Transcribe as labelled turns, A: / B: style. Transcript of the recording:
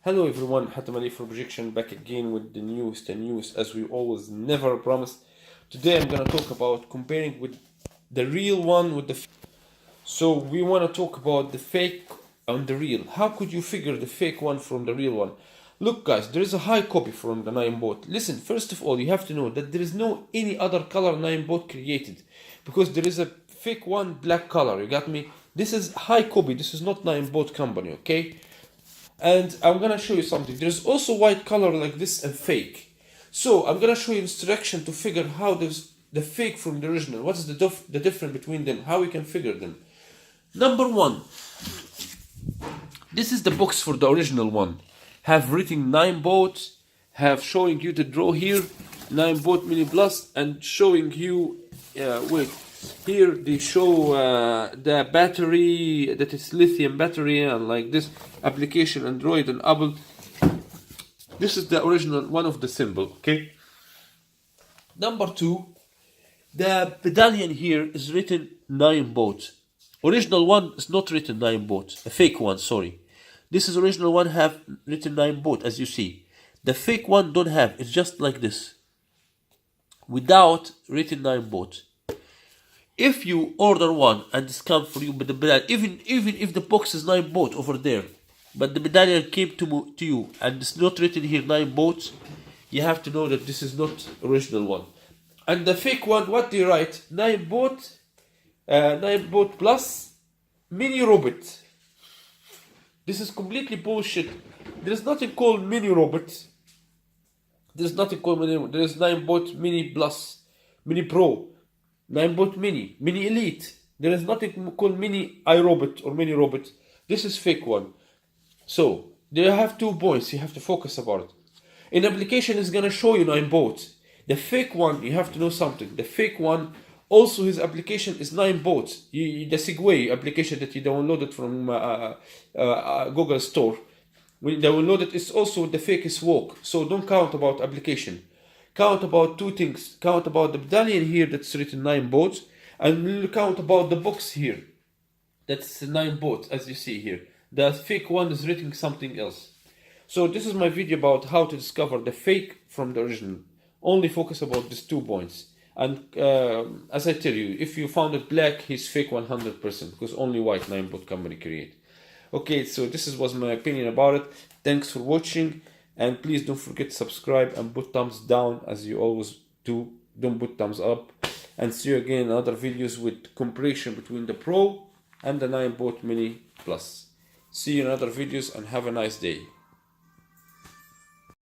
A: Hello everyone, Hatem Ali for Projection back again with the newest and news as we always never promised. Today I'm gonna talk about comparing with the real one with the so we wanna talk about the fake and the real. How could you figure the fake one from the real one? Look guys, there is a high copy from the Ninebot. Listen, first of all you have to know that there is no any other color Ninebot created because there is a fake one black color, you got me? This is high copy, this is not Ninebot company, okay? And I'm gonna show you something. There's also white color like this and fake. So I'm gonna show you instruction to figure how there's the fake from the original. What is the difference between them? How we can figure them? Number one, this is the box for the original one. Have written Ninebot, have showing you the draw here, Ninebot Mini Plus, and showing you wait. Here they show the battery, that is lithium battery, and like this application Android and Apple. This is the original one of the symbol, okay? Number two, the medallion here is written Ninebot. Original one is not written Ninebot, a fake one, sorry. This is original one have written Ninebot as you see. The fake one don't have, it's just like this. Without written Ninebot. If you order one and it's come for you with the medallion, even if the box is Ninebot over there, but the medallion came to you and it's not written here Ninebot, you have to know that this is not original one. And the fake one, what do you write? Ninebot, Ninebot Plus Mini Robot. This is completely bullshit. There is nothing called Mini Robot. There is nothing called Mini Robot. There is Ninebot Mini Plus, Mini Pro. Ninebot Mini, Mini Elite. There is nothing called Mini iRobot or Mini Robot. This is fake one. So, they have 2 points you have to focus about it. In application is gonna show you Ninebot. The fake one, you have to know something. The fake one, also his application is Ninebot. The Segway application that you downloaded from Google Store. When you download it, it's also the fakest walk. So don't count about application. Count about 2 things. Count about the medallion here that's written Ninebot, and count about the box here. That's Ninebot as you see here. The fake one is written something else. So this is my video about how to discover the fake from the original. Only focus about these 2 points. And as I tell you, if you found it black, he's fake 100% because only white Ninebot company create. Okay, so this was my opinion about it. Thanks for watching. And please don't forget to subscribe and put thumbs down as you always do. Don't put thumbs up. And see you again in other videos with comparison between the Pro and the Ninebot Mini Plus. See you in other videos and have a nice day.